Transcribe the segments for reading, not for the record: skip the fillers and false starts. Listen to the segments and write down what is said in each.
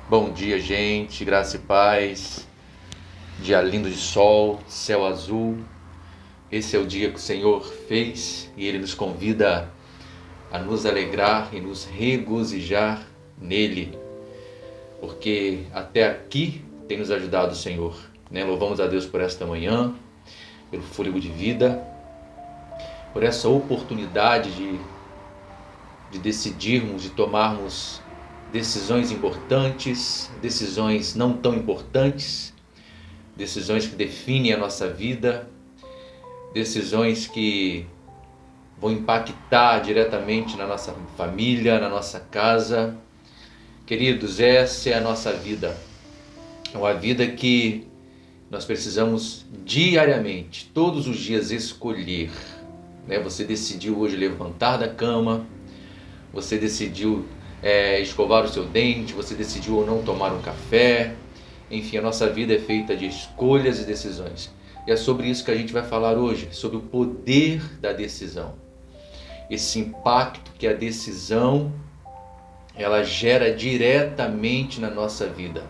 Bom dia, gente, graça e paz, dia lindo de sol, céu azul. Esse é o dia que o Senhor fez e Ele nos convida a nos alegrar e nos regozijar nele, porque até aqui tem nos ajudado o Senhor, né? Louvamos a Deus por esta manhã, pelo fôlego de vida, por essa oportunidade de decidirmos, de tomarmos decisões importantes, decisões não tão importantes, decisões que definem a nossa vida, decisões que vão impactar diretamente na nossa família, na nossa casa. Queridos, essa é a nossa vida. É uma vida que nós precisamos diariamente, todos os dias escolher. Você decidiu hoje levantar da cama, você decidiu escovar o seu dente, você decidiu ou não tomar um café. Enfim, a nossa vida é feita de escolhas e decisões. E é sobre isso que a gente vai falar hoje, sobre o poder da decisão. Esse impacto que a decisão ela gera diretamente na nossa vida.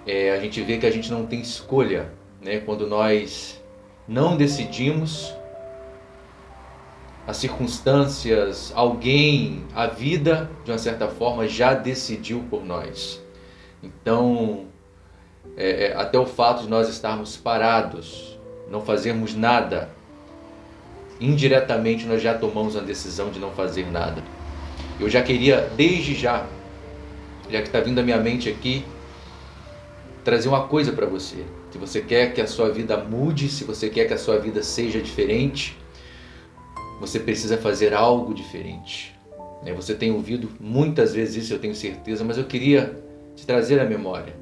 A gente vê que a gente não tem escolha, né? Quando nós não decidimos, as circunstâncias, alguém, a vida, de uma certa forma, já decidiu por nós. Então, até o fato de nós estarmos parados, não fazermos nada, indiretamente nós já tomamos a decisão de não fazer nada. Eu já queria, desde já que está vindo à minha mente aqui, trazer uma coisa para você. Se você quer que a sua vida mude, se você quer que a sua vida seja diferente, você precisa fazer algo diferente. Você tem ouvido muitas vezes isso, eu tenho certeza, mas eu queria te trazer à memória.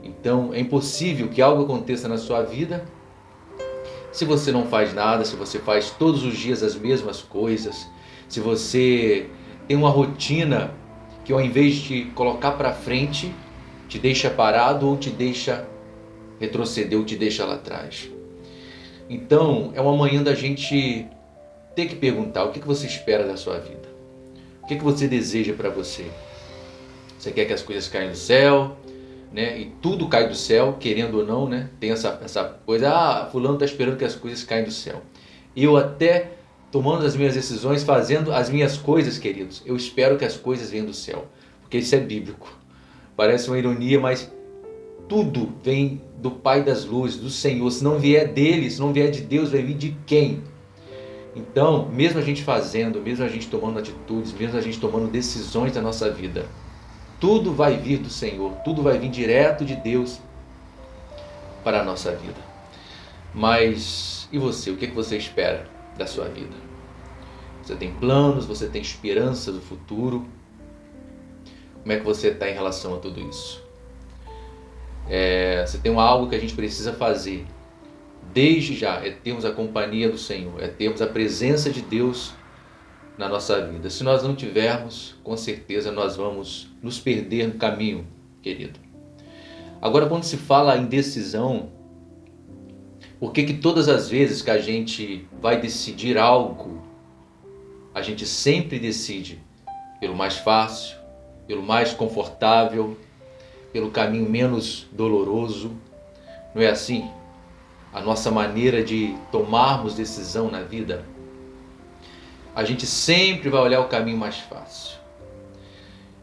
Então, é impossível que algo aconteça na sua vida se você não faz nada, se você faz todos os dias as mesmas coisas, se você tem uma rotina que ao invés de colocar para frente, te deixa parado ou te deixa retroceder ou te deixa lá atrás. Então, é uma manhã da gente ter que perguntar o que você espera da sua vida. O que você deseja para você? Você quer que as coisas caiam do céu? E tudo cai do céu, querendo ou não, tem essa coisa, fulano está esperando que as coisas caem do céu. Eu até, tomando as minhas decisões, fazendo as minhas coisas, queridos, eu espero que as coisas venham do céu, porque isso é bíblico. Parece uma ironia, mas tudo vem do Pai das luzes, do Senhor. Se não vier dele, se não vier de Deus, vai vir de quem? Então, mesmo a gente fazendo, mesmo a gente tomando atitudes, mesmo a gente tomando decisões da nossa vida, tudo vai vir do Senhor, tudo vai vir direto de Deus para a nossa vida. Mas e você? O que você espera da sua vida? Você tem planos? Você tem esperança do futuro? Como é que você está em relação a tudo isso? Você tem algo que a gente precisa fazer desde já, é termos a companhia do Senhor, é termos a presença de Deus na nossa vida. Se nós não tivermos, com certeza nós vamos nos perder no caminho, querido. Agora, quando se fala em decisão, por que todas as vezes que a gente vai decidir algo, a gente sempre decide pelo mais fácil, pelo mais confortável, pelo caminho menos doloroso? Não é assim? A nossa maneira de tomarmos decisão na vida, a gente sempre vai olhar o caminho mais fácil.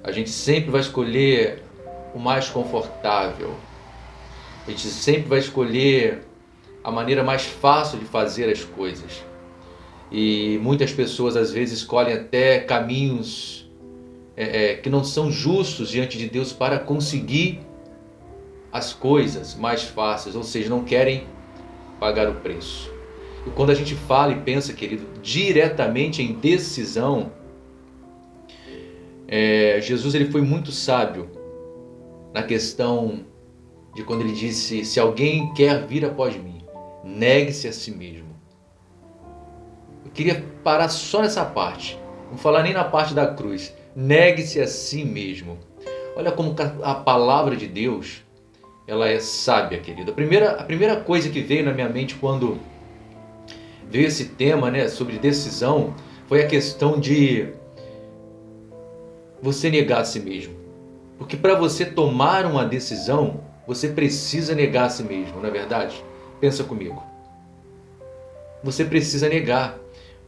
A gente sempre vai escolher o mais confortável. A gente sempre vai escolher a maneira mais fácil de fazer as coisas. E muitas pessoas às vezes escolhem até caminhos que não são justos diante de Deus para conseguir as coisas mais fáceis, ou seja, não querem pagar o preço. E quando a gente fala e pensa, querido, diretamente em decisão, Jesus ele foi muito sábio na questão de quando ele disse: se alguém quer vir após mim, negue-se a si mesmo. Eu queria parar só nessa parte, não falar nem na parte da cruz. Negue-se a si mesmo. Olha como a palavra de Deus ela é sábia, querido. A primeira coisa que veio na minha mente quando veio esse tema, sobre decisão, foi a questão de você negar a si mesmo. Porque para você tomar uma decisão, você precisa negar a si mesmo, não é verdade? Pensa comigo. Você precisa negar.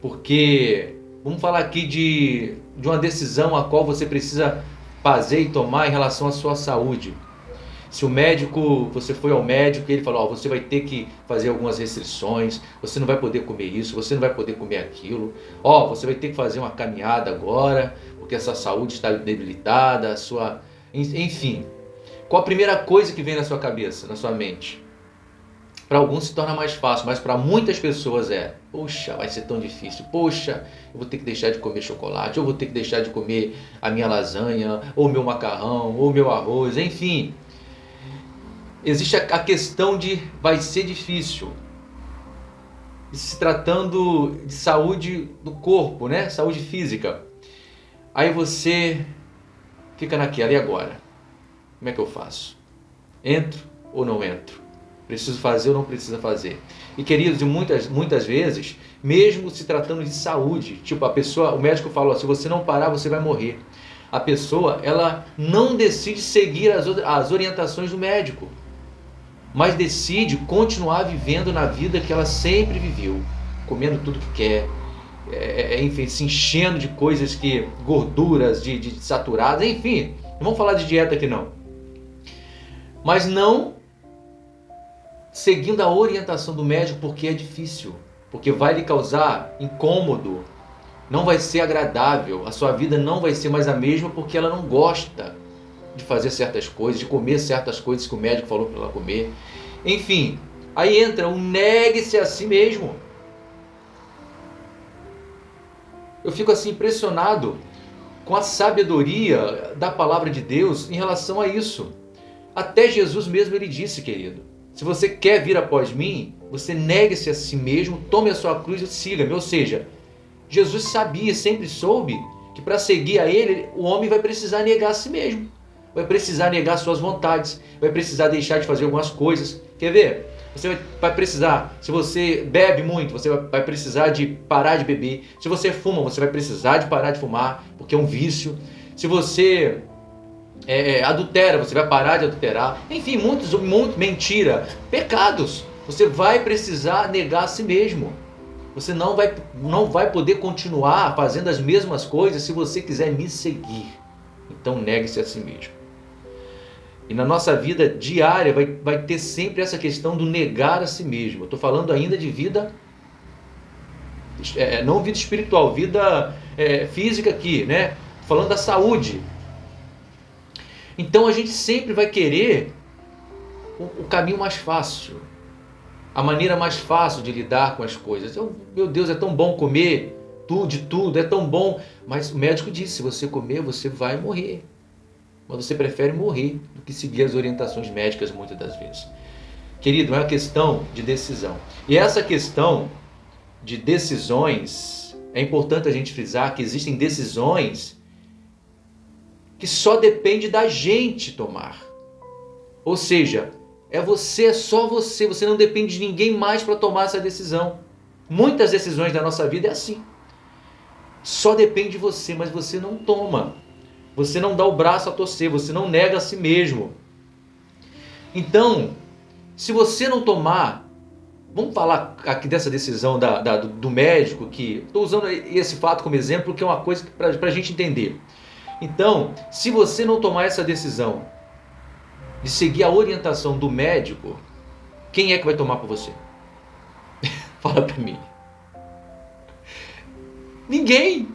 Porque vamos falar aqui de uma decisão a qual você precisa fazer e tomar em relação à sua saúde. Se o médico, você foi ao médico e ele falou, você vai ter que fazer algumas restrições, você não vai poder comer isso, você não vai poder comer aquilo, você vai ter que fazer uma caminhada agora, porque essa saúde está debilitada, enfim. Qual a primeira coisa que vem na sua cabeça, na sua mente? Para alguns se torna mais fácil, mas para muitas pessoas poxa, vai ser tão difícil, poxa, eu vou ter que deixar de comer chocolate, eu vou ter que deixar de comer a minha lasanha, ou meu macarrão, ou meu arroz, enfim. Existe a questão de vai ser difícil. Se tratando de saúde do corpo, né? Saúde física. Aí você fica naquela, e agora? Como é que eu faço? Entro ou não entro? Preciso fazer ou não preciso fazer? E queridos, muitas vezes, mesmo se tratando de saúde, tipo o médico falou, se você não parar, você vai morrer. A pessoa, ela não decide seguir as orientações do médico, mas decide continuar vivendo na vida que ela sempre viveu, comendo tudo que quer, enfim, se enchendo de coisas gorduras, de saturadas, enfim, não vamos falar de dieta aqui não, mas não seguindo a orientação do médico, porque é difícil, porque vai lhe causar incômodo, não vai ser agradável, a sua vida não vai ser mais a mesma, porque ela não gosta de fazer certas coisas, de comer certas coisas que o médico falou para ela comer. Enfim, aí entra o negue-se a si mesmo. Eu fico assim impressionado com a sabedoria da palavra de Deus em relação a isso. Até Jesus mesmo ele disse, querido, se você quer vir após mim, você negue-se a si mesmo, tome a sua cruz e siga-me. Ou seja, Jesus sabia, sempre soube, que para seguir a ele, o homem vai precisar negar a si mesmo. Vai precisar negar suas vontades, vai precisar deixar de fazer algumas coisas. Quer ver? Você vai precisar, se você bebe muito, você vai precisar de parar de beber. Se você fuma, você vai precisar de parar de fumar, porque é um vício. Se você adultera, você vai parar de adulterar. Enfim, muitos mentira, pecados. Você vai precisar negar a si mesmo. Você não vai poder continuar fazendo as mesmas coisas se você quiser me seguir. Então negue-se a si mesmo. E na nossa vida diária vai ter sempre essa questão do negar a si mesmo. Eu estou falando ainda de vida, não vida espiritual, vida física aqui, né? Estou falando da saúde. Então a gente sempre vai querer o caminho mais fácil, a maneira mais fácil de lidar com as coisas. Meu Deus, é tão bom comer de tudo, é tão bom. Mas o médico disse, se você comer, você vai morrer. Mas você prefere morrer do que seguir as orientações médicas muitas das vezes. Querido, é uma questão de decisão. E essa questão de decisões, é importante a gente frisar que existem decisões que só depende da gente tomar. Ou seja, é só você, você não depende de ninguém mais para tomar essa decisão. Muitas decisões da nossa vida é assim. Só depende de você, mas você não toma. Você não dá o braço a torcer, você não nega a si mesmo. Então, se você não tomar, vamos falar aqui dessa decisão do médico, que estou usando esse fato como exemplo, que é uma coisa para a gente entender. Então, se você não tomar essa decisão de seguir a orientação do médico, quem é que vai tomar por você? Fala para mim. Ninguém.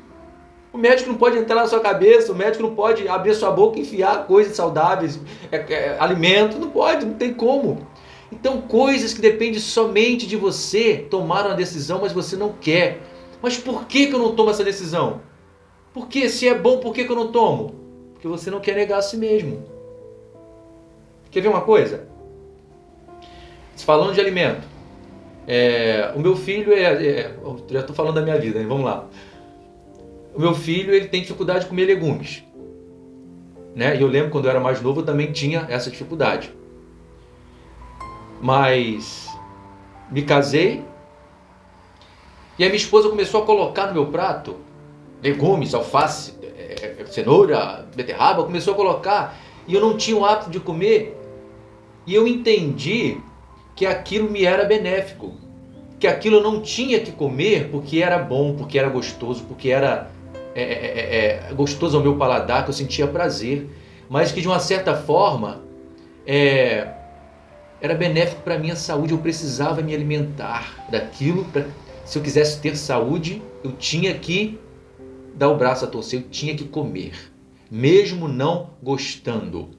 O médico não pode entrar na sua cabeça, o médico não pode abrir sua boca e enfiar coisas saudáveis, alimento, não pode, não tem como. Então coisas que dependem somente de você tomar uma decisão, mas você não quer. Mas por que eu não tomo essa decisão? Porque se é bom, por que eu não tomo? Porque você não quer negar a si mesmo. Quer ver uma coisa? Falando de alimento, o meu filho, já estou falando da minha vida, hein? Vamos lá. O meu filho ele tem dificuldade de comer legumes, né? E eu lembro quando eu era mais novo eu também tinha essa dificuldade. Mas me casei e a minha esposa começou a colocar no meu prato legumes, alface, cenoura, beterraba, começou a colocar. e eu não tinha o hábito de comer, e eu entendi que aquilo me era benéfico, que aquilo eu não tinha que comer porque era bom, porque era gostoso, porque era gostoso ao meu paladar, que eu sentia prazer, mas que de uma certa forma era benéfico para a minha saúde. Eu precisava me alimentar daquilo. Se eu quisesse ter saúde, eu tinha que dar o braço a torcer, eu tinha que comer, mesmo não gostando.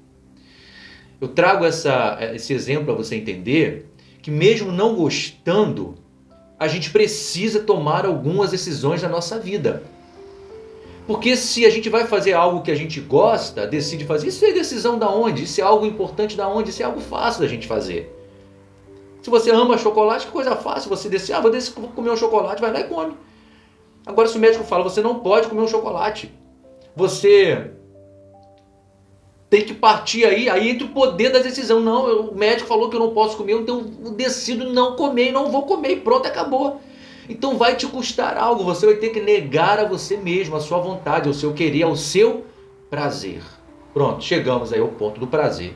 Eu trago esse exemplo para você entender que mesmo não gostando, a gente precisa tomar algumas decisões na nossa vida. Porque se a gente vai fazer algo que a gente gosta, decide fazer, isso é decisão da onde? Isso é algo importante da onde? Isso é algo fácil da gente fazer. Se você ama chocolate, que coisa fácil, você decide, vou comer um chocolate, vai lá e come. Agora, se o médico fala, você não pode comer um chocolate, você tem que partir aí entra o poder da decisão. Não, o médico falou que eu não posso comer, então eu decido não comer e não vou comer e pronto, acabou. Então vai te custar algo, você vai ter que negar a você mesmo, a sua vontade, ao seu querer, ao seu prazer. Pronto, chegamos aí ao ponto do prazer.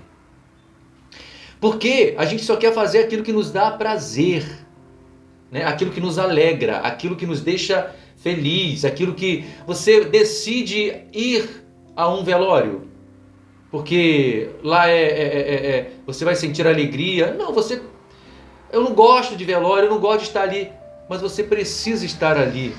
Porque a gente só quer fazer aquilo que nos dá prazer, né? Aquilo que nos alegra, aquilo que nos deixa feliz, aquilo que você decide ir a um velório, porque lá você vai sentir alegria. Não, eu não gosto de velório, eu não gosto de estar ali, mas você precisa estar ali.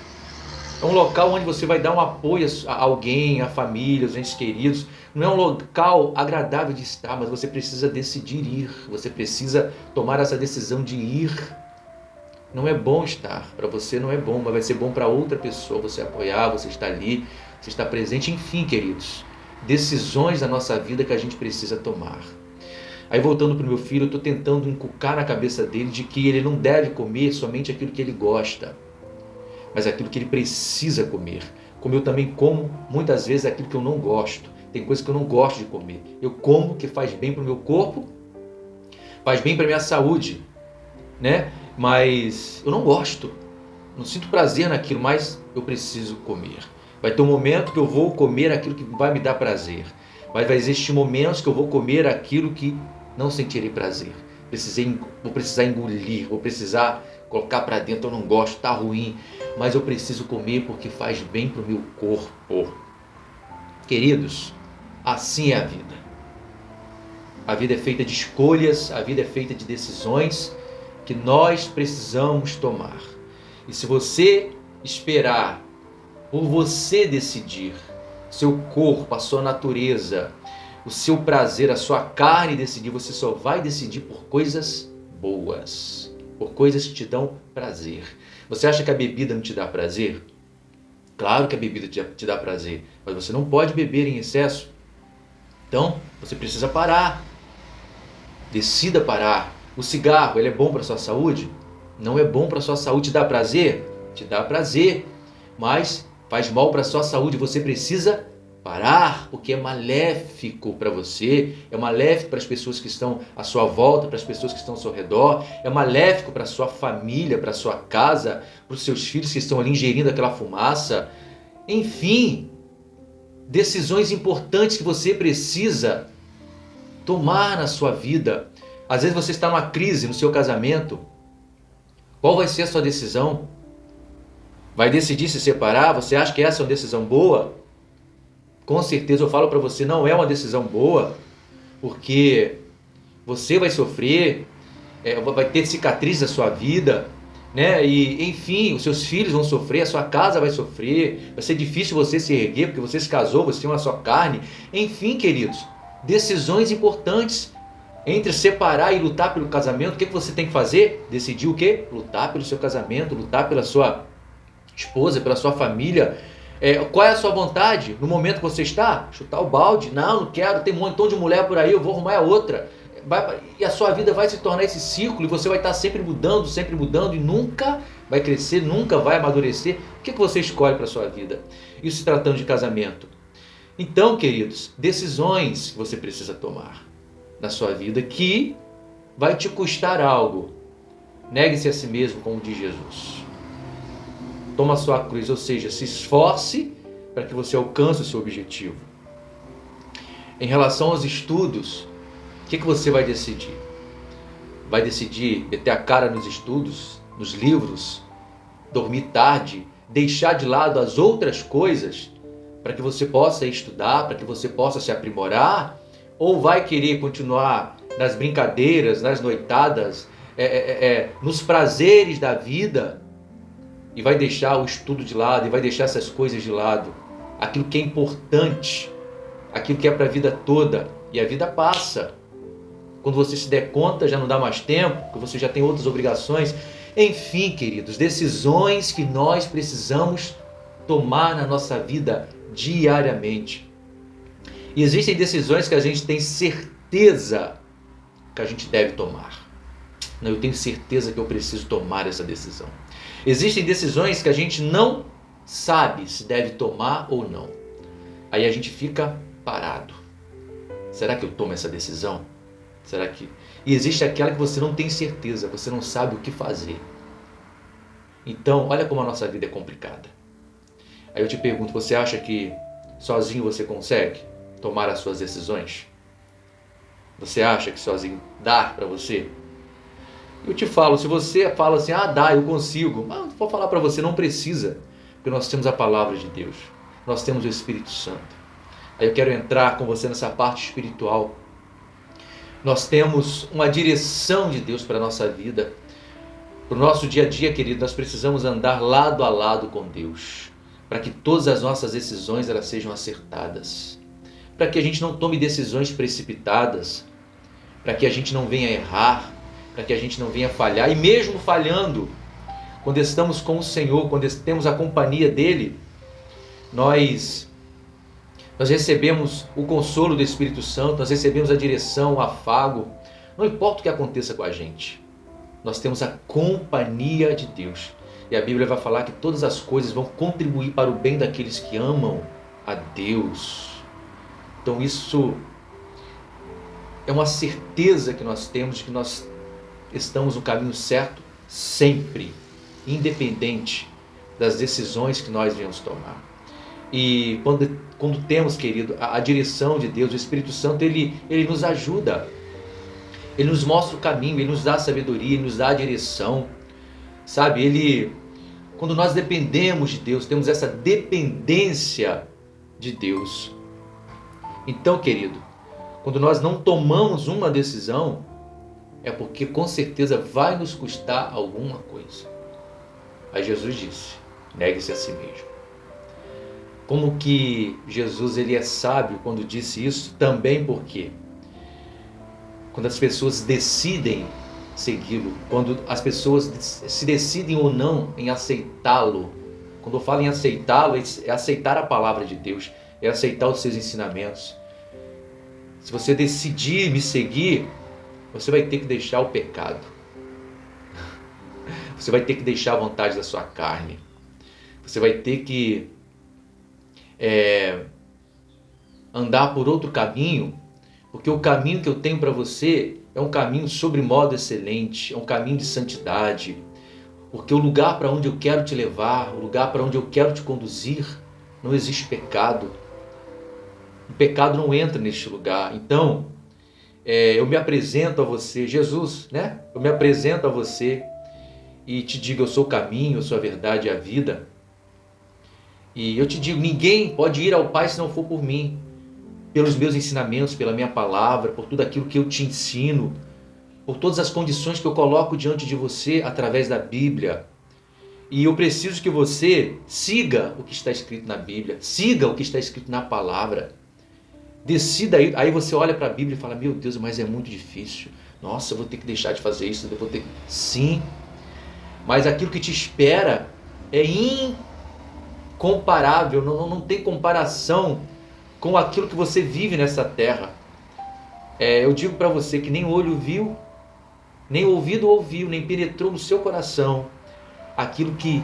É um local onde você vai dar um apoio a alguém, a família, aos entes queridos. Não é um local agradável de estar, mas você precisa decidir ir. Você precisa tomar essa decisão de ir. Não é bom estar, para você não é bom, mas vai ser bom para outra pessoa. Você apoiar, você estar ali, você estar presente. Enfim, queridos, decisões da nossa vida que a gente precisa tomar. Aí voltando para o meu filho, eu estou tentando inculcar na cabeça dele de que ele não deve comer somente aquilo que ele gosta, mas aquilo que ele precisa comer. Como eu também como muitas vezes aquilo que eu não gosto. Tem coisas que eu não gosto de comer. Eu como que faz bem para o meu corpo, faz bem para a minha saúde, né? Mas eu não gosto, não sinto prazer naquilo, mas eu preciso comer. Vai ter um momento que eu vou comer aquilo que vai me dar prazer, mas vai existir momentos que eu vou comer aquilo que não sentirei prazer. Vou precisar engolir, vou precisar colocar para dentro. Eu não gosto, tá ruim, mas eu preciso comer porque faz bem para o meu corpo. Queridos, assim é a vida. A vida é feita de escolhas, a vida é feita de decisões que nós precisamos tomar. E se você esperar por você decidir, seu corpo, a sua natureza, o seu prazer, a sua carne decidir, você só vai decidir por coisas boas, por coisas que te dão prazer. Você acha que a bebida não te dá prazer? Claro que a bebida te dá prazer, mas você não pode beber em excesso. Então, você precisa parar. Decida parar. O cigarro, ele é bom para a sua saúde? Não é bom para a sua saúde. Te dá prazer? Te dá prazer, mas faz mal para a sua saúde. Você precisa parar, porque é maléfico para você, é maléfico para as pessoas que estão à sua volta, para as pessoas que estão ao seu redor, é maléfico para a sua família, para a sua casa, para os seus filhos que estão ali ingerindo aquela fumaça. Enfim, decisões importantes que você precisa tomar na sua vida. Às vezes você está numa crise no seu casamento. Qual vai ser a sua decisão? Vai decidir se separar? Você acha que essa é uma decisão boa? Com certeza eu falo para você, não é uma decisão boa, porque você vai sofrer, vai ter cicatriz na sua vida, né? E enfim, os seus filhos vão sofrer, a sua casa vai sofrer, vai ser difícil você se erguer, porque você se casou, você tem uma só carne. Enfim, queridos, decisões importantes. Entre separar e lutar pelo casamento, o que você tem que fazer? Decidir o quê? Lutar pelo seu casamento, lutar pela sua esposa, pela sua família. Qual é a sua vontade no momento que você está? Chutar o balde? Não quero, tem um montão de mulher por aí, eu vou arrumar a outra. E a sua vida vai se tornar esse círculo e você vai estar sempre mudando e nunca vai crescer, nunca vai amadurecer. O que você escolhe para a sua vida? Isso se tratando de casamento. Então, queridos, decisões que você precisa tomar na sua vida que vai te custar algo. Negue-se a si mesmo, como diz Jesus. Toma a sua cruz, ou seja, se esforce para que você alcance o seu objetivo. Em relação aos estudos, o que você vai decidir? Vai decidir meter a cara nos estudos, nos livros, dormir tarde, deixar de lado as outras coisas para que você possa estudar, para que você possa se aprimorar? Ou vai querer continuar nas brincadeiras, nas noitadas, nos prazeres da vida e vai deixar o estudo de lado e vai deixar essas coisas de lado? Aquilo que é importante, aquilo que é para a vida toda, e a vida passa. Quando você se der conta, já não dá mais tempo, porque você já tem outras obrigações. Enfim, queridos, decisões que nós precisamos tomar na nossa vida diariamente. E existem decisões que a gente tem certeza que a gente deve tomar. Não, eu tenho certeza que eu preciso tomar essa decisão. Existem decisões que a gente não sabe se deve tomar ou não. Aí a gente fica parado. Será que eu tomo essa decisão? Será que... E existe aquela que você não tem certeza, você não sabe o que fazer. Então, olha como a nossa vida é complicada. Aí eu te pergunto, você acha que sozinho você consegue tomar as suas decisões? Você acha que sozinho dá para você? Eu te falo, se você fala assim, dá, eu consigo. Mas vou falar para você, não precisa. Porque nós temos a palavra de Deus. Nós temos o Espírito Santo. Aí eu quero entrar com você nessa parte espiritual. Nós temos uma direção de Deus para a nossa vida. Para o nosso dia a dia, querido, nós precisamos andar lado a lado com Deus. Para que todas as nossas decisões elas sejam acertadas. Para que a gente não tome decisões precipitadas. Para que a gente não venha errar. Para que a gente não venha falhar. E mesmo falhando, quando estamos com o Senhor, quando temos a companhia dEle, nós recebemos o consolo do Espírito Santo, nós recebemos a direção, o afago. Não importa o que aconteça com a gente, nós temos a companhia de Deus. E a Bíblia vai falar que todas as coisas vão contribuir para o bem daqueles que amam a Deus. Então isso é uma certeza que nós temos de que nós estamos no caminho certo sempre, independente das decisões que nós venhamos tomar. E quando temos, querido, a direção de Deus, o Espírito Santo, ele nos ajuda. Ele nos mostra o caminho, Ele nos dá a sabedoria, Ele nos dá a direção. Sabe, quando nós dependemos de Deus, temos essa dependência de Deus. Então, querido, quando nós não tomamos uma decisão, é porque com certeza vai nos custar alguma coisa. Aí Jesus disse, negue-se a si mesmo. Como que Jesus ele é sábio quando disse isso? Também porque quando as pessoas decidem segui-lo, quando as pessoas se decidem ou não em aceitá-lo. Quando eu falo em aceitá-lo, é aceitar a palavra de Deus, é aceitar os seus ensinamentos. Se você decidir me seguir, você vai ter que deixar o pecado. Você vai ter que deixar a vontade da sua carne. Você vai ter que andar por outro caminho, porque o caminho que eu tenho para você é um caminho sobre modo excelente, é um caminho de santidade, porque o lugar para onde eu quero te levar, o lugar para onde eu quero te conduzir, não existe pecado. O pecado não entra neste lugar. Então, eu me apresento a você, Jesus, né? Eu me apresento a você e te digo, eu sou o caminho, eu sou a verdade e a vida. E eu te digo, ninguém pode ir ao Pai se não for por mim, pelos meus ensinamentos, pela minha palavra, por tudo aquilo que eu te ensino, por todas as condições que eu coloco diante de você através da Bíblia. E eu preciso que você siga o que está escrito na Bíblia, siga o que está escrito na palavra. Decida aí você olha para a Bíblia e fala, meu Deus, mas é muito difícil. Nossa, eu vou ter que deixar de fazer isso, eu vou ter... Sim, mas aquilo que te espera é incomparável, não tem comparação com aquilo que você vive nessa terra. Eu digo para você que nem olho viu, nem ouvido ouviu, nem penetrou no seu coração aquilo que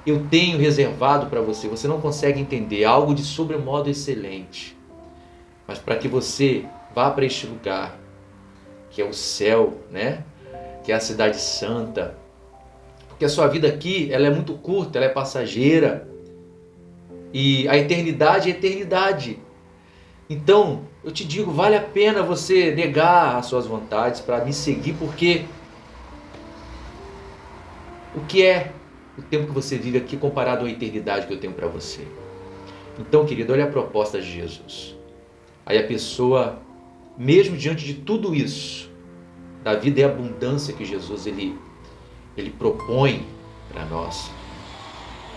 eu tenho reservado para você. Você não consegue entender, algo de sobremodo excelente. Mas para que você vá para este lugar, que é o céu, né? Que é a cidade santa. Porque a sua vida aqui, ela é muito curta, ela é passageira. E a eternidade é eternidade. Então, eu te digo, vale a pena você negar as suas vontades para me seguir, porque o que é o tempo que você vive aqui comparado à eternidade que eu tenho para você? Então, querido, olha a proposta de Jesus. Aí a pessoa, mesmo diante de tudo isso, da vida e abundância que Jesus ele propõe para nós,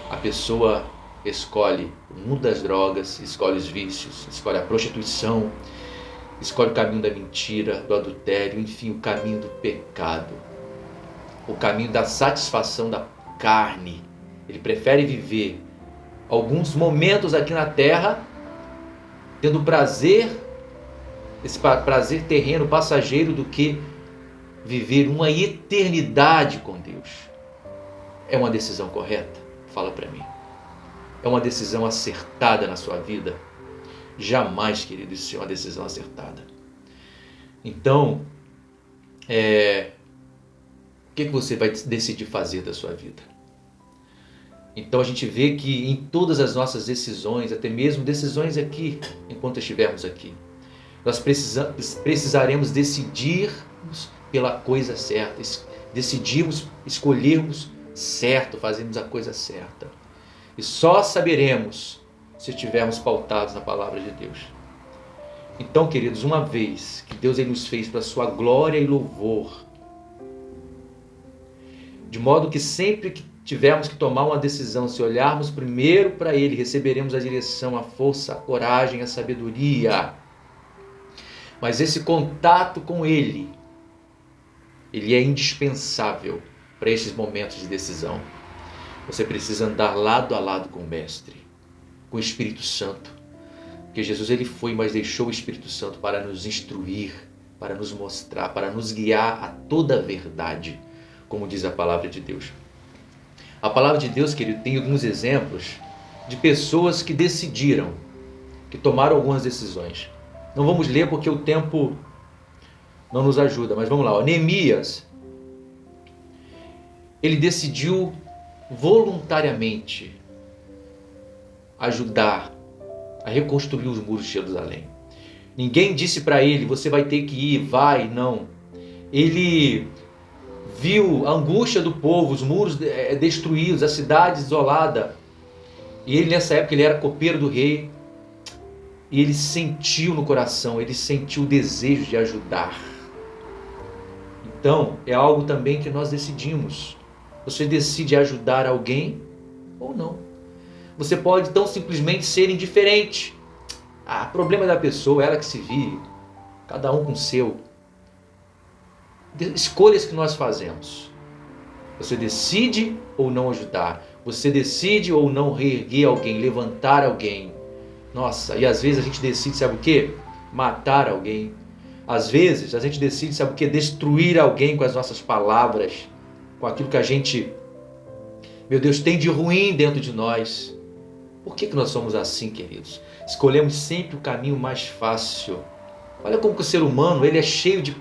a pessoa escolhe o mundo das drogas, escolhe os vícios, escolhe a prostituição, escolhe o caminho da mentira, do adultério, enfim, o caminho do pecado, o caminho da satisfação da carne. Ele prefere viver alguns momentos aqui na terra, tendo prazer, esse prazer terreno, passageiro, do que viver uma eternidade com Deus. É uma decisão correta? Fala para mim. É uma decisão acertada na sua vida? Jamais, querido, isso é uma decisão acertada. Então, o que você vai decidir fazer da sua vida? Então a gente vê que em todas as nossas decisões, até mesmo decisões aqui, enquanto estivermos aqui, nós precisaremos decidirmos pela coisa certa, decidirmos, escolhermos certo, fazermos a coisa certa. E só saberemos se estivermos pautados na palavra de Deus. Então, queridos, uma vez que Deus ele nos fez para a sua glória e louvor, de modo que sempre que tivermos que tomar uma decisão, se olharmos primeiro para Ele, receberemos a direção, a força, a coragem, a sabedoria. Mas esse contato com Ele é indispensável para esses momentos de decisão. Você precisa andar lado a lado com o Mestre, com o Espírito Santo. Porque Jesus ele foi, mas deixou o Espírito Santo para nos instruir, para nos mostrar, para nos guiar a toda a verdade, como diz a palavra de Deus. A palavra de Deus, querido, tem alguns exemplos de pessoas que decidiram, que tomaram algumas decisões. Não vamos ler porque o tempo não nos ajuda, mas vamos lá. Neemias, ele decidiu voluntariamente ajudar a reconstruir os muros de Jerusalém. Ninguém disse para ele, você vai ter que ir, vai, não. Ele viu a angústia do povo, os muros destruídos, a cidade isolada. E ele nessa época ele era copeiro do rei. E ele sentiu no coração, ele sentiu o desejo de ajudar. Então é algo também que nós decidimos. Você decide ajudar alguém ou não. Você pode tão simplesmente ser indiferente. Problema da pessoa, ela que se vire. Cada um com o seu. Escolhas que nós fazemos. Você decide ou não ajudar. Você decide ou não reerguer alguém, levantar alguém. Nossa, e às vezes a gente decide, sabe o quê? Matar alguém. Às vezes a gente decide, sabe o quê? Destruir alguém com as nossas palavras, com aquilo que a gente, meu Deus, tem de ruim dentro de nós. Por que nós somos assim, queridos? Escolhemos sempre o caminho mais fácil. Olha como que o ser humano ele é cheio de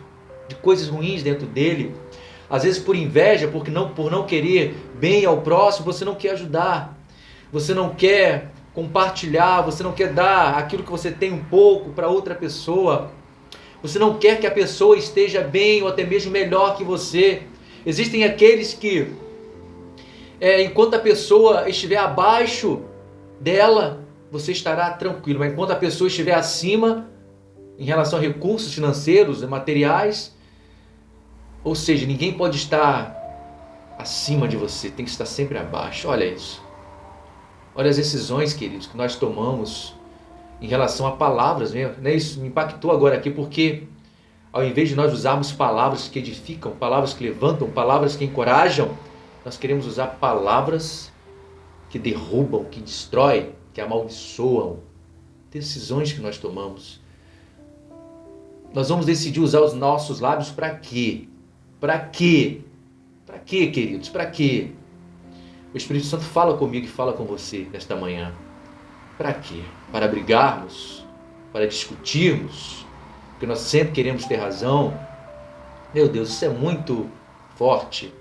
coisas ruins dentro dele. Às vezes por inveja, por não querer bem ao próximo, você não quer ajudar. Você não quer compartilhar, você não quer dar aquilo que você tem um pouco para outra pessoa. Você não quer que a pessoa esteja bem ou até mesmo melhor que você. Existem aqueles que, enquanto a pessoa estiver abaixo dela, você estará tranquilo. Mas enquanto a pessoa estiver acima, em relação a recursos financeiros e materiais, ou seja, ninguém pode estar acima de você, tem que estar sempre abaixo. Olha isso. Olha as decisões, queridos, que nós tomamos em relação a palavras, né? Isso me impactou agora aqui, porque ao invés de nós usarmos palavras que edificam, palavras que levantam, palavras que encorajam, nós queremos usar palavras que derrubam, que destroem, que amaldiçoam. Decisões que nós tomamos. Nós vamos decidir usar os nossos lábios para quê? Para quê? Para quê, queridos? Para quê? O Espírito Santo fala comigo e fala com você nesta manhã. Para quê? Para brigarmos? Para discutirmos? Porque nós sempre queremos ter razão? Meu Deus, isso é muito forte.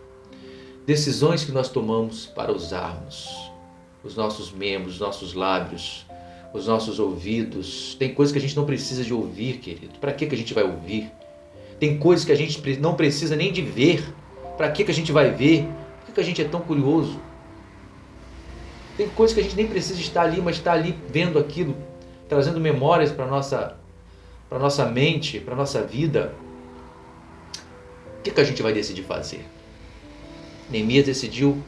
Decisões que nós tomamos para usarmos os nossos membros, os nossos lábios, os nossos ouvidos. Tem coisas que a gente não precisa de ouvir, querido. Para que a gente vai ouvir? Tem coisas que a gente não precisa nem de ver. Para que a gente vai ver? Por que a gente é tão curioso? Tem coisas que a gente nem precisa estar ali, mas está ali vendo aquilo, trazendo memórias para a nossa mente, para a nossa vida. O que a gente vai decidir fazer? Neemias decidiu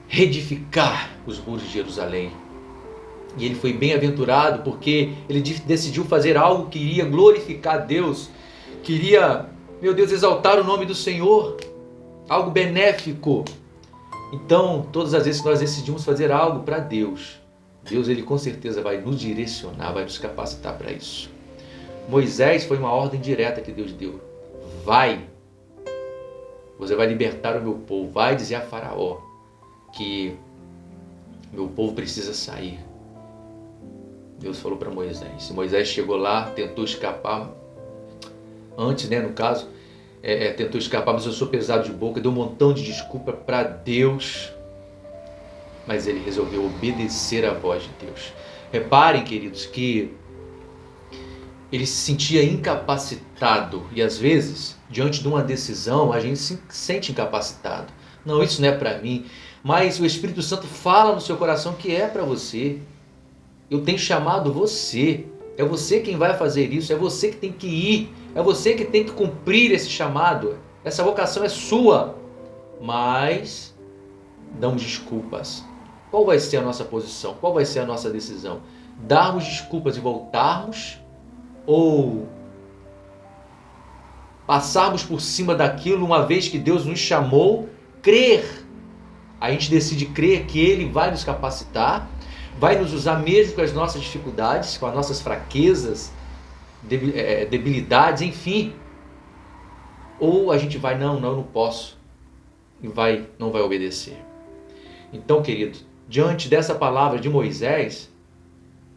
reedificar os muros de Jerusalém. E ele foi bem-aventurado porque ele decidiu fazer algo que iria glorificar a Deus, queria, meu Deus, exaltar o nome do Senhor, algo benéfico. Então, todas as vezes que nós decidimos fazer algo para Deus, Deus ele com certeza vai nos direcionar, vai nos capacitar para isso. Moisés foi uma ordem direta que Deus deu. Vai, você vai libertar o meu povo, vai dizer a Faraó que meu povo precisa sair. Deus falou para Moisés. Moisés chegou lá, tentou escapar, antes, no caso, tentou escapar, mas eu sou pesado de boca, deu um montão de desculpa para Deus, mas ele resolveu obedecer à voz de Deus. Reparem, queridos, que ele se sentia incapacitado, e às vezes, diante de uma decisão, a gente se sente incapacitado. Não, isso não é para mim, mas o Espírito Santo fala no seu coração que é para você. Eu tenho chamado você, é você quem vai fazer isso, é você que tem que ir, é você que tem que cumprir esse chamado, essa vocação é sua. Mas damos desculpas. Qual vai ser a nossa posição? Qual vai ser a nossa decisão? Darmos desculpas e voltarmos, ou passarmos por cima daquilo uma vez que Deus nos chamou, crer? A gente decide crer que Ele vai nos capacitar, vai nos usar mesmo com as nossas dificuldades, com as nossas fraquezas, debilidades, enfim. Ou a gente vai, não posso, e não vai obedecer. Então, querido, diante dessa palavra de Moisés,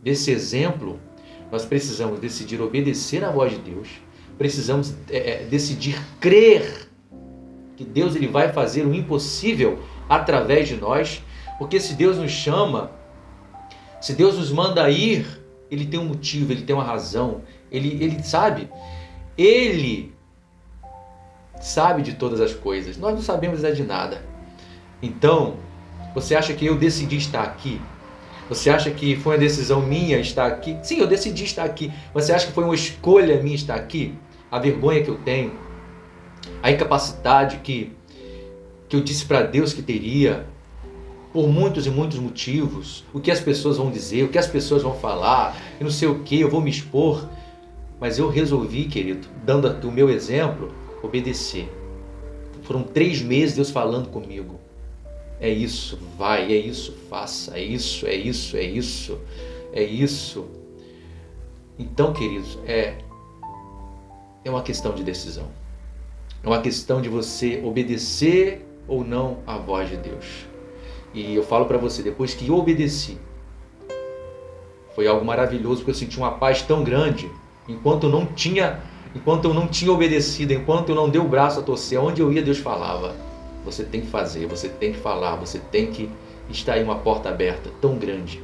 desse exemplo, nós precisamos decidir obedecer à voz de Deus, precisamos decidir crer que Deus ele vai fazer o impossível através de nós, porque se Deus nos chama, se Deus nos manda ir, Ele tem um motivo, Ele tem uma razão, Ele sabe, Ele sabe de todas as coisas, nós não sabemos de nada. Então, você acha que eu decidi estar aqui? Você acha que foi uma decisão minha estar aqui? Sim, eu decidi estar aqui. Você acha que foi uma escolha minha estar aqui? A vergonha que eu tenho, a incapacidade que eu disse para Deus que teria, por muitos e muitos motivos, o que as pessoas vão dizer, o que as pessoas vão falar, eu não sei o que, eu vou me expor, mas eu resolvi, querido, dando aqui o meu exemplo, obedecer. Foram 3 meses Deus falando comigo, é isso, vai, é isso, faça, é isso, é isso, é isso, é isso. Então, queridos, é uma questão de decisão, é uma questão de você obedecer ou não à voz de Deus. E eu falo para você, depois que eu obedeci, foi algo maravilhoso, porque eu senti uma paz tão grande, enquanto eu não tinha obedecido, enquanto eu não dei o braço a torcer, onde eu ia Deus falava, você tem que fazer, você tem que falar, você tem que estar aí uma porta aberta tão grande,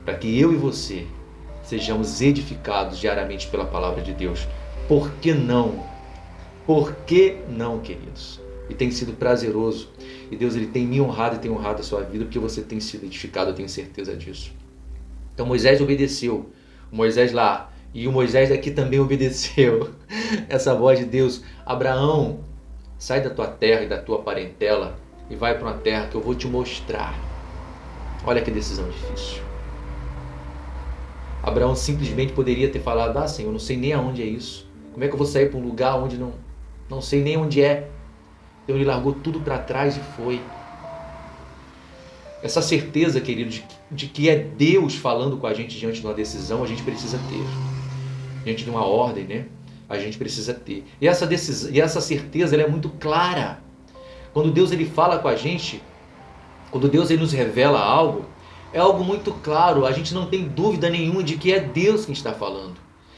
para que eu e você sejamos edificados diariamente pela palavra de Deus. Por que não? Por que não, queridos? E tem sido prazeroso. E Deus ele tem me honrado e tem honrado a sua vida, porque você tem sido edificado, eu tenho certeza disso. Então Moisés obedeceu. O Moisés lá. E o Moisés aqui também obedeceu. Essa voz de Deus. Abraão, sai da tua terra e da tua parentela e vai para uma terra que eu vou te mostrar. Olha que decisão difícil. Abraão simplesmente poderia ter falado, Senhor, eu não sei nem aonde é isso. Como é que eu vou sair para um lugar onde não sei nem onde é? Então ele largou tudo para trás e foi. Essa certeza, querido, de que é Deus falando com a gente diante de uma decisão, a gente precisa ter. Diante de uma ordem, a gente precisa ter. E essa certeza ela é muito clara. Quando Deus ele fala com a gente, quando Deus ele nos revela algo, é algo muito claro. A gente não tem dúvida nenhuma de que é Deus quem está falando,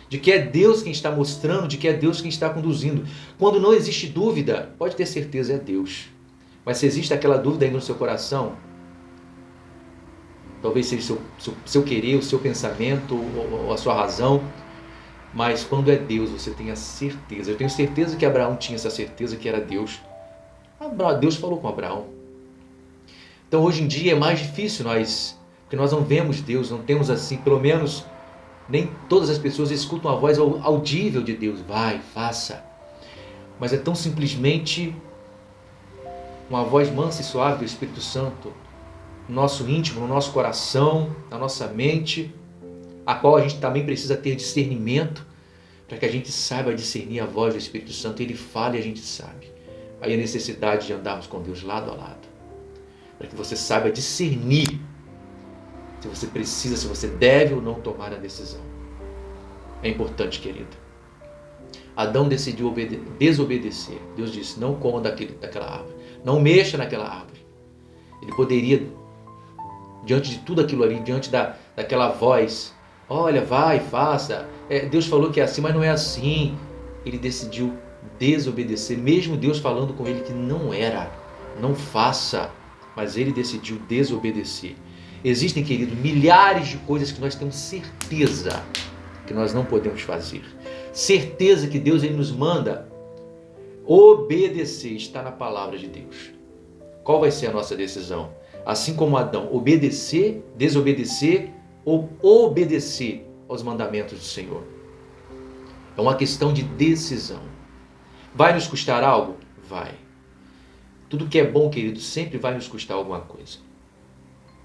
de que é Deus quem está mostrando, de que é Deus quem está conduzindo. Quando não existe dúvida, pode ter certeza, é Deus. Mas se existe aquela dúvida aí no seu coração, talvez seja seu querer, o seu pensamento, ou a sua razão, mas quando é Deus, você tem a certeza. Eu tenho certeza que Abraão tinha essa certeza que era Deus. Deus falou com Abraão. Então hoje em dia é mais difícil porque nós não vemos Deus, não temos assim, pelo menos nem todas as pessoas escutam a voz audível de Deus. Vai, faça. Mas é tão simplesmente uma voz mansa e suave do Espírito Santo no nosso íntimo, no nosso coração, na nossa mente, a qual a gente também precisa ter discernimento, para que a gente saiba discernir a voz do Espírito Santo. Ele fala e a gente sabe. Aí a necessidade de andarmos com Deus lado a lado, para que você saiba discernir se você precisa, se você deve ou não tomar a decisão. É importante, querido. Adão decidiu desobedecer. Deus disse, não coma daquela árvore, não mexa naquela árvore. Ele poderia, diante de tudo aquilo ali, diante daquela voz, olha, vai, faça, Deus falou que é assim, mas não é assim. Ele decidiu desobedecer, mesmo Deus falando com ele que não era, não faça, mas ele decidiu desobedecer. Existem, querido, milhares de coisas que nós temos certeza que nós não podemos fazer. Certeza que Deus ele nos manda obedecer, está na palavra de Deus. Qual vai ser a nossa decisão? Assim como Adão, obedecer, desobedecer ou obedecer aos mandamentos do Senhor. É uma questão de decisão. Vai nos custar algo? Vai. Tudo que é bom, querido, sempre vai nos custar alguma coisa.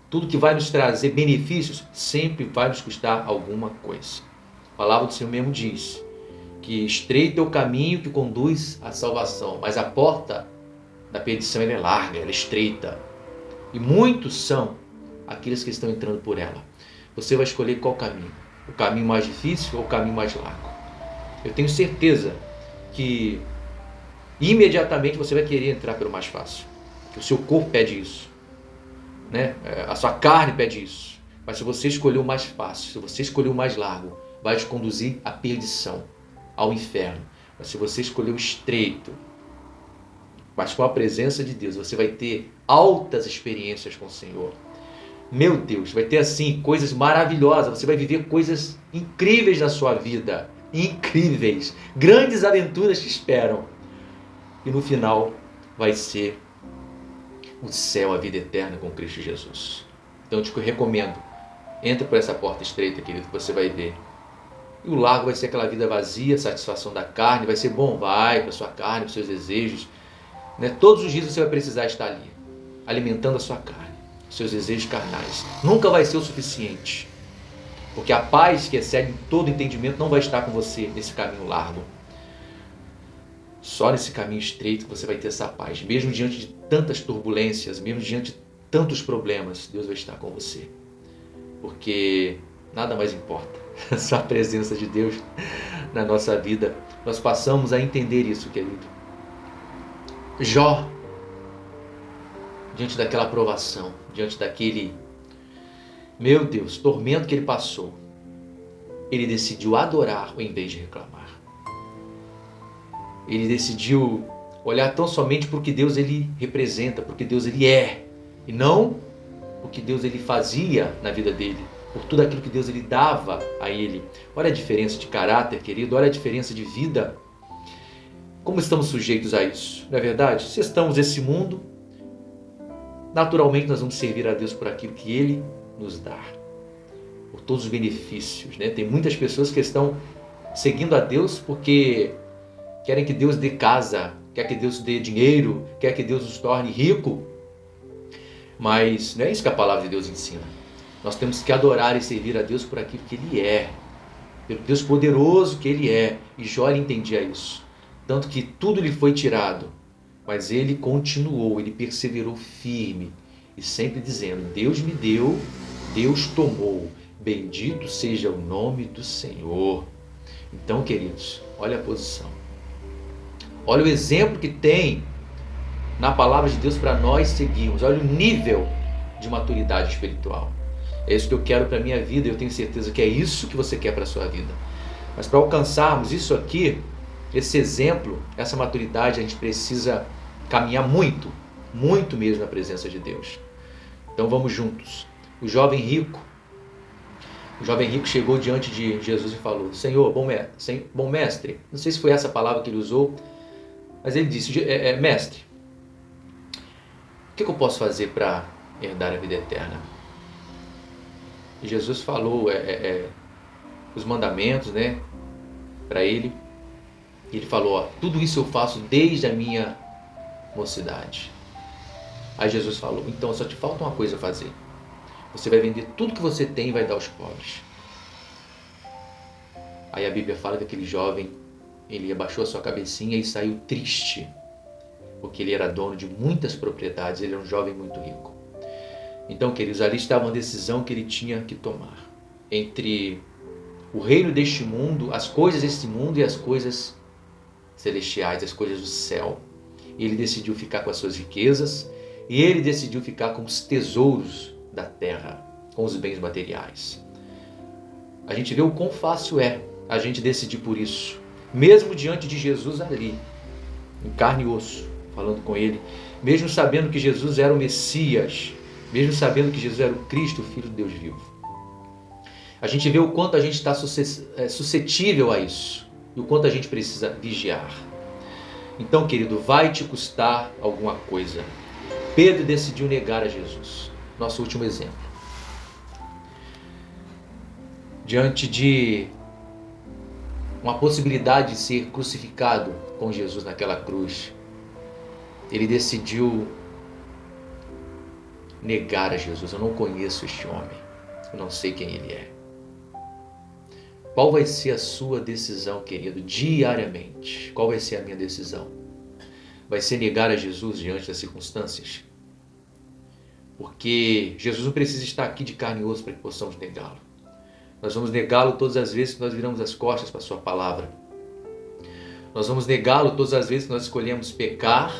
Tudo que vai nos trazer benefícios, sempre vai nos custar alguma coisa. A palavra do Senhor mesmo diz que estreito é o caminho que conduz à salvação, mas a porta da perdição ela é larga, ela é estreita. E muitos são aqueles que estão entrando por ela. Você vai escolher qual caminho? O caminho mais difícil ou o caminho mais largo? Eu tenho certeza que imediatamente você vai querer entrar pelo mais fácil. Que o seu corpo pede isso, né? A sua carne pede isso. Mas se você escolher o mais fácil, se você escolher o mais largo, vai te conduzir à perdição, ao inferno. Mas se você escolher o estreito, mas com a presença de Deus, você vai ter altas experiências com o Senhor. Meu Deus, vai ter assim coisas maravilhosas, você vai viver coisas incríveis na sua vida. Incríveis, grandes aventuras te esperam. E no final vai ser o céu, a vida eterna com Cristo Jesus. Então eu te recomendo, entre por essa porta estreita, querido, que você vai ver. E o largo vai ser aquela vida vazia, satisfação da carne, vai ser bom, vai para a sua carne, para os seus desejos. Né? Todos os dias você vai precisar estar ali, alimentando a sua carne, os seus desejos carnais. Nunca vai ser o suficiente, porque a paz que excede todo entendimento não vai estar com você nesse caminho largo. Só nesse caminho estreito que você vai ter essa paz. Mesmo diante de tantas turbulências, mesmo diante de tantos problemas, Deus vai estar com você. Porque nada mais importa, só a presença de Deus na nossa vida. Nós passamos a entender isso, querido. Jó, diante daquela provação, diante daquele, meu Deus, tormento que ele passou, ele decidiu adorar ao invés de reclamar. Ele decidiu olhar tão somente para o que Deus ele representa, para o que Deus ele é, e não o que Deus ele fazia na vida dele, por tudo aquilo que Deus ele dava a ele. Olha a diferença de caráter, querido, olha a diferença de vida. Como estamos sujeitos a isso, não é verdade? Se estamos nesse mundo, naturalmente nós vamos servir a Deus por aquilo que Ele nos dá, por todos os benefícios, né? Tem muitas pessoas que estão seguindo a Deus porque querem que Deus dê casa, quer que Deus dê dinheiro, quer que Deus nos torne rico. Mas não é isso que a palavra de Deus ensina. Nós temos que adorar e servir a Deus por aquilo que Ele é, pelo Deus poderoso que Ele é. E Jó entendia isso. Tanto que tudo lhe foi tirado, mas ele continuou, ele perseverou firme e sempre dizendo, Deus me deu, Deus tomou, bendito seja o nome do Senhor. Então, queridos, olha a posição. Olha o exemplo que tem na palavra de Deus para nós seguirmos. Olha o nível de maturidade espiritual. É isso que eu quero para a minha vida e eu tenho certeza que é isso que você quer para a sua vida. Mas para alcançarmos isso aqui, esse exemplo, essa maturidade, a gente precisa caminhar muito, muito mesmo na presença de Deus. Então vamos juntos. O jovem rico chegou diante de Jesus e falou: Senhor, bom mestre, não sei se foi essa palavra que ele usou, mas ele disse: mestre, o que eu posso fazer para herdar a vida eterna? E Jesus falou os mandamentos, né, para ele. E ele falou: tudo isso eu faço desde a minha mocidade. Aí Jesus falou: então só te falta uma coisa a fazer. Você vai vender tudo que você tem e vai dar aos pobres. Aí a Bíblia fala que aquele jovem, ele abaixou a sua cabecinha e saiu triste, porque ele era dono de muitas propriedades, ele era um jovem muito rico. Então, queridos, ali estava uma decisão que ele tinha que tomar entre o reino deste mundo, as coisas deste mundo e as coisas celestiais, as coisas do céu. Ele decidiu ficar com as suas riquezas e ele decidiu ficar com os tesouros da terra, com os bens materiais. A gente vê o quão fácil é a gente decidir por isso, mesmo diante de Jesus ali, em carne e osso, falando com ele, mesmo sabendo que Jesus era o Messias, mesmo sabendo que Jesus era o Cristo, o Filho de Deus vivo. A gente vê o quanto a gente está suscetível a isso e o quanto a gente precisa vigiar. Então, querido, vai te custar alguma coisa. Pedro decidiu negar a Jesus. Nosso último exemplo. Diante de uma possibilidade de ser crucificado com Jesus naquela cruz, ele decidiu negar a Jesus. Eu não conheço este homem. Eu não sei quem ele é. Qual vai ser a sua decisão, querido, diariamente? Qual vai ser a minha decisão? Vai ser negar a Jesus diante das circunstâncias? Porque Jesus não precisa estar aqui de carne e osso para que possamos negá-lo. Nós vamos negá-lo todas as vezes que nós viramos as costas para a sua palavra. Nós vamos negá-lo todas as vezes que nós escolhemos pecar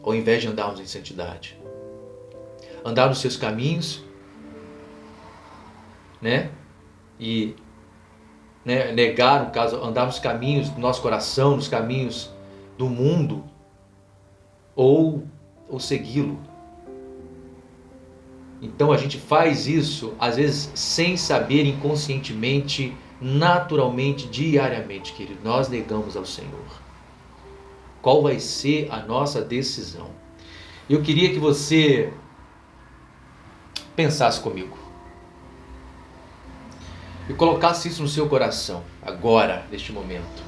ao invés de andarmos em santidade. Andar nos seus caminhos, né? E negar, no caso, andar nos caminhos do nosso coração, nos caminhos do mundo, ou segui-lo. Então a gente faz isso, às vezes, sem saber, inconscientemente, naturalmente, diariamente, querido. Nós negamos ao Senhor. Qual vai ser a nossa decisão? Eu queria que você pensasse comigo e colocasse isso no seu coração, agora, neste momento.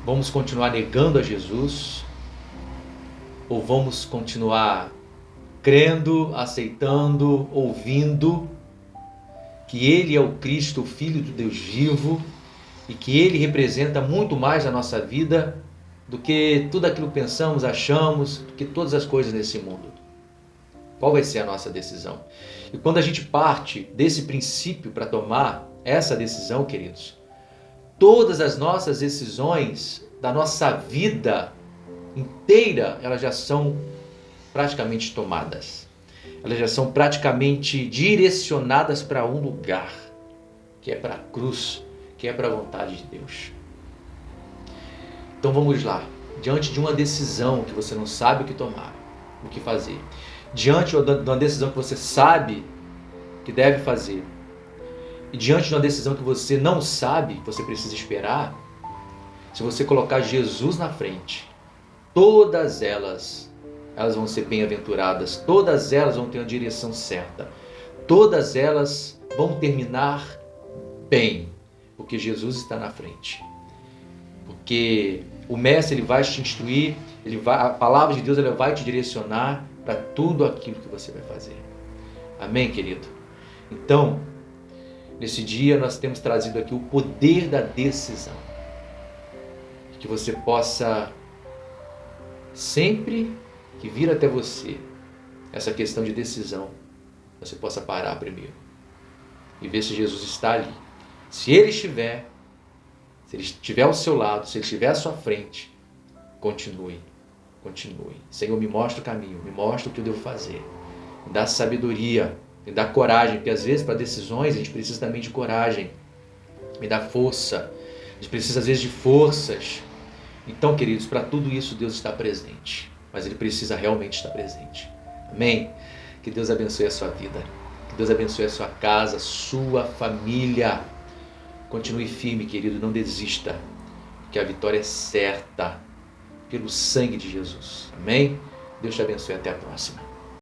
Vamos continuar negando a Jesus? Ou vamos continuar crendo, aceitando, ouvindo que Ele é o Cristo, o Filho de Deus vivo, e que Ele representa muito mais a nossa vida do que tudo aquilo que pensamos, achamos, do que todas as coisas nesse mundo? Qual vai ser a nossa decisão? E quando a gente parte desse princípio para tomar essa decisão, queridos, todas as nossas decisões da nossa vida inteira, elas já são praticamente tomadas. Elas já são praticamente direcionadas para um lugar, que é para a cruz, que é para a vontade de Deus. Então vamos lá, diante de uma decisão que você não sabe o que tomar, o que fazer, diante de uma decisão que você sabe que deve fazer, e diante de uma decisão que você não sabe, que você precisa esperar, se você colocar Jesus na frente, todas elas vão ser bem-aventuradas, todas elas vão ter uma direção certa, todas elas vão terminar bem, porque Jesus está na frente. Porque o Mestre, ele vai te instruir, a palavra de Deus, ela vai te direcionar para tudo aquilo que você vai fazer. Amém, querido? Então, nesse dia nós temos trazido aqui o poder da decisão. Que você possa, sempre que vir até você essa questão de decisão, você possa parar primeiro e ver se Jesus está ali. Se Ele estiver ao seu lado, se Ele estiver à sua frente, continue. Senhor, me mostra o caminho, me mostra o que eu devo fazer. Me dá sabedoria, me dá coragem, porque às vezes para decisões a gente precisa também de coragem. Me dá força, a gente precisa às vezes de forças. Então, queridos, para tudo isso Deus está presente, mas Ele precisa realmente estar presente. Amém? Que Deus abençoe a sua vida. Que Deus abençoe a sua casa, sua família. Continue firme, querido, não desista, que a vitória é certa pelo sangue de Jesus. Amém? Deus te abençoe, até a próxima.